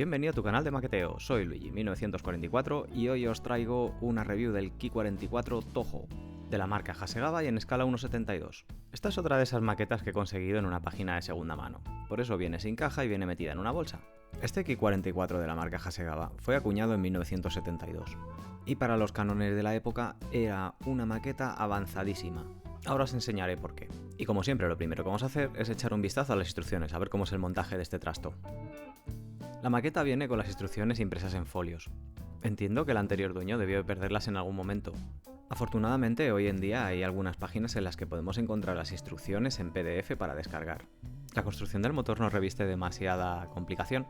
Bienvenido a tu canal de maqueteo, soy Luigi1944 y hoy os traigo una review del Ki 44 Toho, de la marca Hasegawa y en escala 1.72. Esta es otra de esas maquetas que he conseguido en una página de segunda mano, por eso viene sin caja y viene metida en una bolsa. Este Ki 44 de la marca Hasegawa fue acuñado en 1972 y para los cánones de la época era una maqueta avanzadísima. Ahora os enseñaré por qué. Y como siempre, lo primero que vamos a hacer es echar un vistazo a las instrucciones, a ver cómo es el montaje de este trasto. La maqueta viene con las instrucciones impresas en folios. Entiendo que el anterior dueño debió de perderlas en algún momento. Afortunadamente, hoy en día hay algunas páginas en las que podemos encontrar las instrucciones en PDF para descargar. La construcción del motor no reviste demasiada complicación.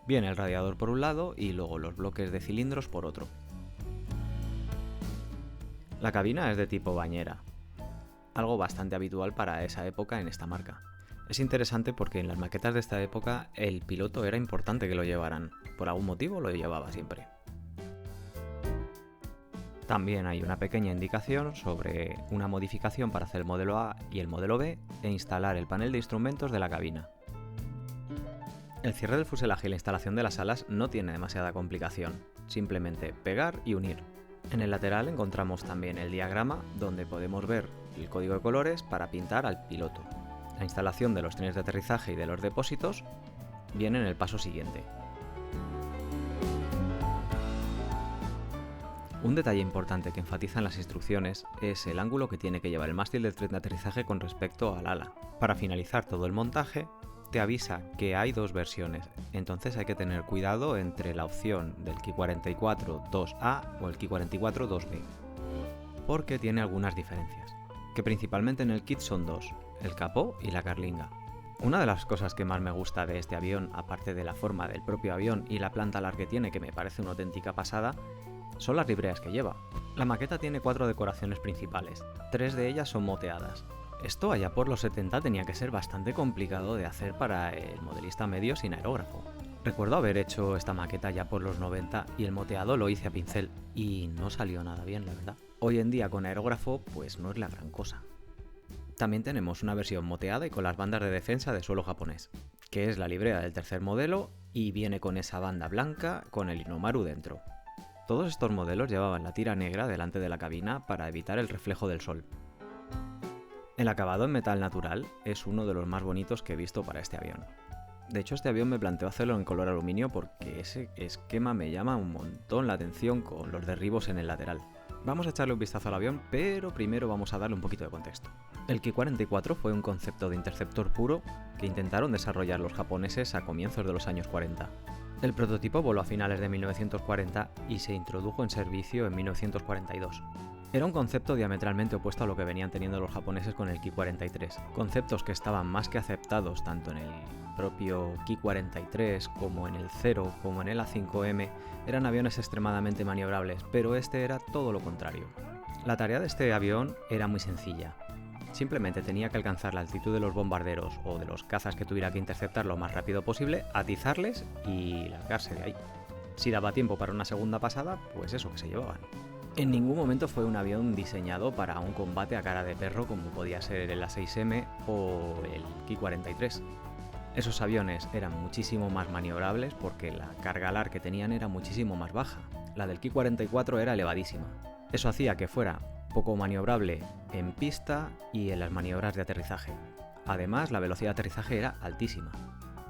Viene el radiador por un lado y luego los bloques de cilindros por otro. La cabina es de tipo bañera, algo bastante habitual para esa época en esta marca. Es interesante porque en las maquetas de esta época el piloto era importante que lo llevaran, por algún motivo lo llevaba siempre. También hay una pequeña indicación sobre una modificación para hacer el modelo A y el modelo B e instalar el panel de instrumentos de la cabina. El cierre del fuselaje y la instalación de las alas no tiene demasiada complicación, simplemente pegar y unir. En el lateral encontramos también el diagrama donde podemos ver el código de colores para pintar al piloto. La instalación de los trenes de aterrizaje y de los depósitos viene en el paso siguiente. Un detalle importante que enfatizan las instrucciones es el ángulo que tiene que llevar el mástil del tren de aterrizaje con respecto al ala. Para finalizar todo el montaje, te avisa que hay dos versiones, entonces hay que tener cuidado entre la opción del Ki 44 2A o el Ki 44 2B, porque tiene algunas diferencias, que principalmente en el kit son dos, el capó y la carlinga. Una de las cosas que más me gusta de este avión, aparte de la forma del propio avión y la planta alar que tiene, que me parece una auténtica pasada, son las libreas que lleva. La maqueta tiene 4 decoraciones principales, 3 de ellas son moteadas. Esto allá por los 70 tenía que ser bastante complicado de hacer para el modelista medio sin aerógrafo. Recuerdo haber hecho esta maqueta ya por los 90 y el moteado lo hice a pincel y no salió nada bien, la verdad. Hoy en día con aerógrafo pues no es la gran cosa. También tenemos una versión moteada y con las bandas de defensa de suelo japonés, que es la librea del tercer modelo y viene con esa banda blanca con el Inomaru dentro. Todos estos modelos llevaban la tira negra delante de la cabina para evitar el reflejo del sol. El acabado en metal natural es uno de los más bonitos que he visto para este avión. De hecho, este avión me planteo hacerlo en color aluminio porque ese esquema me llama un montón la atención con los derribos en el lateral. Vamos a echarle un vistazo al avión, pero primero vamos a darle un poquito de contexto. El Ki 44 fue un concepto de interceptor puro que intentaron desarrollar los japoneses a comienzos de los años 40. El prototipo voló a finales de 1940 y se introdujo en servicio en 1942. Era un concepto diametralmente opuesto a lo que venían teniendo los japoneses con el Ki 43, conceptos que estaban más que aceptados tanto en el propio Ki 43 como en el Zero como en el A5M, eran aviones extremadamente maniobrables, pero este era todo lo contrario. La tarea de este avión era muy sencilla. Simplemente tenía que alcanzar la altitud de los bombarderos o de los cazas que tuviera que interceptar lo más rápido posible, atizarles y largarse de ahí. Si daba tiempo para una segunda pasada, pues eso que se llevaban. En ningún momento fue un avión diseñado para un combate a cara de perro como podía ser el A6M o el Ki 43. Esos aviones eran muchísimo más maniobrables porque la carga alar que tenían era muchísimo más baja. La del Ki 44 era elevadísima. Eso hacía que fuera poco maniobrable en pista y en las maniobras de aterrizaje. Además, la velocidad de aterrizaje era altísima.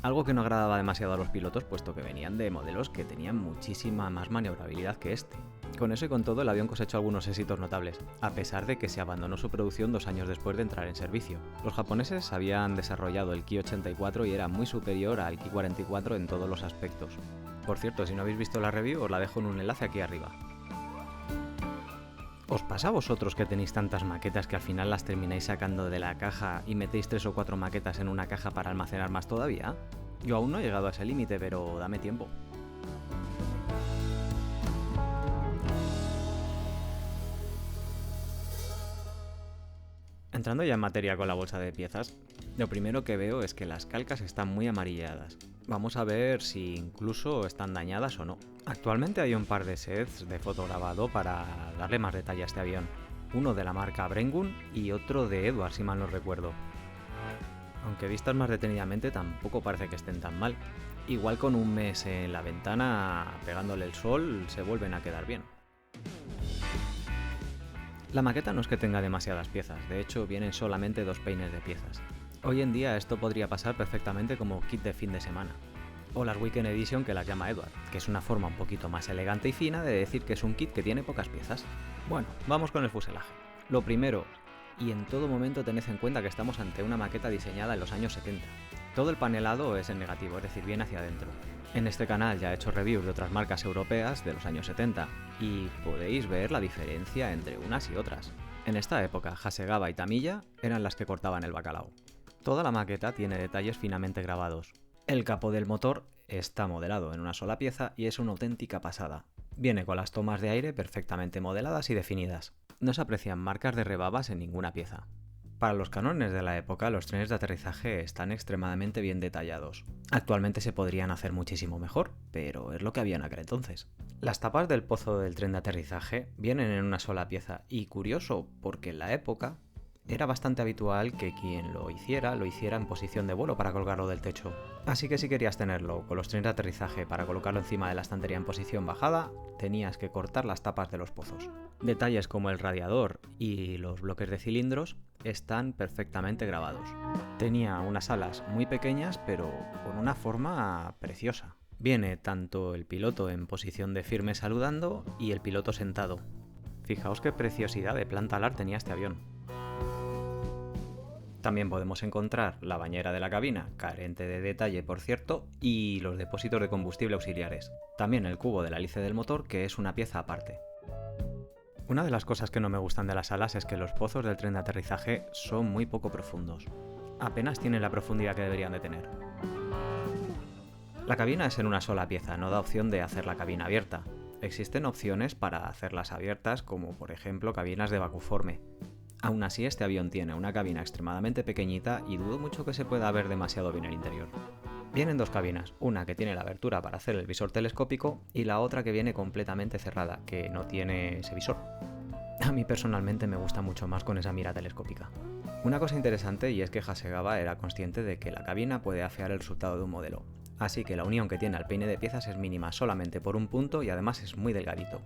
Algo que no agradaba demasiado a los pilotos puesto que venían de modelos que tenían muchísima más maniobrabilidad que este. Con eso y con todo el avión cosechó algunos éxitos notables, a pesar de que se abandonó su producción 2 años después de entrar en servicio. Los japoneses habían desarrollado el Ki 84 y era muy superior al Ki 44 en todos los aspectos. Por cierto, si no habéis visto la review os la dejo en un enlace aquí arriba. ¿Os pasa a vosotros que tenéis tantas maquetas que al final las termináis sacando de la caja y metéis 3 o 4 maquetas en una caja para almacenar más todavía? Yo aún no he llegado a ese límite, pero dame tiempo. Entrando ya en materia con la bolsa de piezas, lo primero que veo es que las calcas están muy amarilladas. Vamos a ver si incluso están dañadas o no. Actualmente hay un par de sets de fotograbado para darle más detalle a este avión. Uno de la marca Brengun y otro de Edwards, si mal no recuerdo. Aunque vistas más detenidamente tampoco parece que estén tan mal. Igual con un mes en la ventana pegándole el sol se vuelven a quedar bien. La maqueta no es que tenga demasiadas piezas, de hecho vienen solamente 2 peines de piezas. Hoy en día esto podría pasar perfectamente como kit de fin de semana, o las Weekend Edition que las llama Edward, que es una forma un poquito más elegante y fina de decir que es un kit que tiene pocas piezas. Bueno, vamos con el fuselaje. Lo primero, y en todo momento tened en cuenta que estamos ante una maqueta diseñada en los años 70. Todo el panelado es en negativo, es decir, bien hacia adentro. En este canal ya he hecho reviews de otras marcas europeas de los años 70 y podéis ver la diferencia entre unas y otras. En esta época, Hasegawa y Tamiya eran las que cortaban el bacalao. Toda la maqueta tiene detalles finamente grabados. El capó del motor está modelado en una sola pieza y es una auténtica pasada. Viene con las tomas de aire perfectamente modeladas y definidas. No se aprecian marcas de rebabas en ninguna pieza. Para los cánones de la época, los trenes de aterrizaje están extremadamente bien detallados. Actualmente se podrían hacer muchísimo mejor, pero es lo que había en aquel entonces. Las tapas del pozo del tren de aterrizaje vienen en una sola pieza y curioso porque en la época era bastante habitual que quien lo hiciera en posición de vuelo para colgarlo del techo. Así que si querías tenerlo con los trenes de aterrizaje para colocarlo encima de la estantería en posición bajada, tenías que cortar las tapas de los pozos. Detalles como el radiador y los bloques de cilindros están perfectamente grabados. Tenía unas alas muy pequeñas pero con una forma preciosa. Viene tanto el piloto en posición de firme saludando y el piloto sentado. Fijaos qué preciosidad de planta alar tenía este avión. También podemos encontrar la bañera de la cabina, carente de detalle por cierto, y los depósitos de combustible auxiliares. También el cubo de la hélice del motor, que es una pieza aparte. Una de las cosas que no me gustan de las alas es que los pozos del tren de aterrizaje son muy poco profundos. Apenas tienen la profundidad que deberían de tener. La cabina es en una sola pieza, no da opción de hacer la cabina abierta. Existen opciones para hacerlas abiertas, como por ejemplo cabinas de vacuforme. Aún así, este avión tiene una cabina extremadamente pequeñita y dudo mucho que se pueda ver demasiado bien el interior. Vienen 2 cabinas, una que tiene la abertura para hacer el visor telescópico y la otra que viene completamente cerrada, que no tiene ese visor. A mí personalmente me gusta mucho más con esa mira telescópica. Una cosa interesante y es que Hasegawa era consciente de que la cabina puede afear el resultado de un modelo, así que la unión que tiene al peine de piezas es mínima solamente por un punto y además es muy delgadito.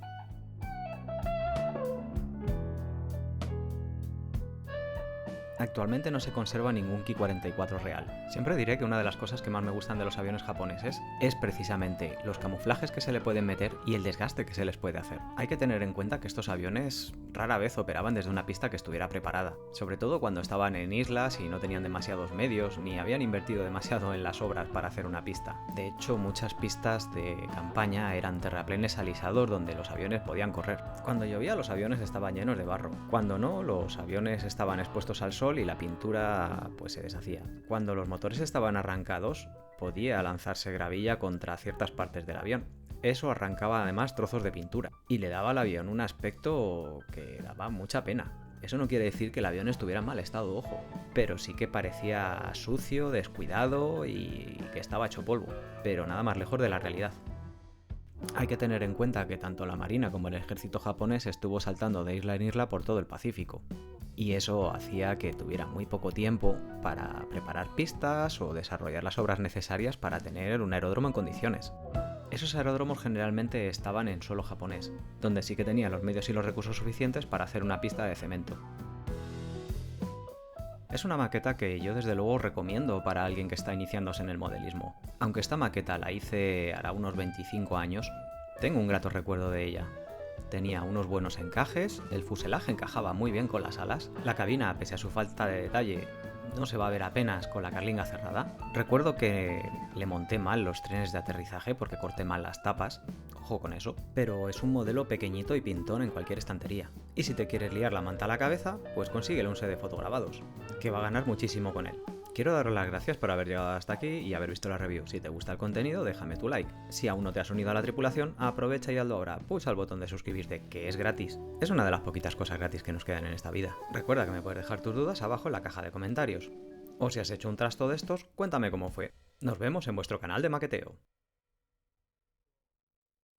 Actualmente no se conserva ningún Ki-44 real. Siempre diré que una de las cosas que más me gustan de los aviones japoneses es precisamente los camuflajes que se le pueden meter y el desgaste que se les puede hacer. Hay que tener en cuenta que estos aviones rara vez operaban desde una pista que estuviera preparada, sobre todo cuando estaban en islas y no tenían demasiados medios ni habían invertido demasiado en las obras para hacer una pista. De hecho, muchas pistas de campaña eran terraplenes alisados donde los aviones podían correr. Cuando llovía los aviones estaban llenos de barro, cuando no los aviones estaban expuestos al sol y la pintura pues se deshacía. Cuando los motores estaban arrancados, podía lanzarse gravilla contra ciertas partes del avión. Eso arrancaba además trozos de pintura y le daba al avión un aspecto que daba mucha pena. Eso no quiere decir que el avión estuviera en mal estado, ojo, pero sí que parecía sucio, descuidado y que estaba hecho polvo, pero nada más lejos de la realidad. Hay que tener en cuenta que tanto la Marina como el ejército japonés estuvo saltando de isla en isla por todo el Pacífico, y eso hacía que tuviera muy poco tiempo para preparar pistas o desarrollar las obras necesarias para tener un aeródromo en condiciones. Esos aeródromos generalmente estaban en suelo japonés, donde sí que tenían los medios y los recursos suficientes para hacer una pista de cemento. Es una maqueta que yo desde luego recomiendo para alguien que está iniciándose en el modelismo. Aunque esta maqueta la hice hará unos 25 años, tengo un grato recuerdo de ella. Tenía unos buenos encajes, el fuselaje encajaba muy bien con las alas, la cabina, pese a su falta de detalle, no se va a ver apenas con la carlinga cerrada. Recuerdo que le monté mal los trenes de aterrizaje porque corté mal las tapas, ojo con eso, pero es un modelo pequeñito y pintón en cualquier estantería. Y si te quieres liar la manta a la cabeza, pues consíguele un set de fotograbados, que va a ganar muchísimo con él. Quiero daros las gracias por haber llegado hasta aquí y haber visto la review. Si te gusta el contenido, déjame tu like. Si aún no te has unido a la tripulación, aprovecha y hazlo ahora. Pulsa el botón de suscribirte, que es gratis. Es una de las poquitas cosas gratis que nos quedan en esta vida. Recuerda que me puedes dejar tus dudas abajo en la caja de comentarios. O si has hecho un trasto de estos, cuéntame cómo fue. Nos vemos en vuestro canal de maqueteo.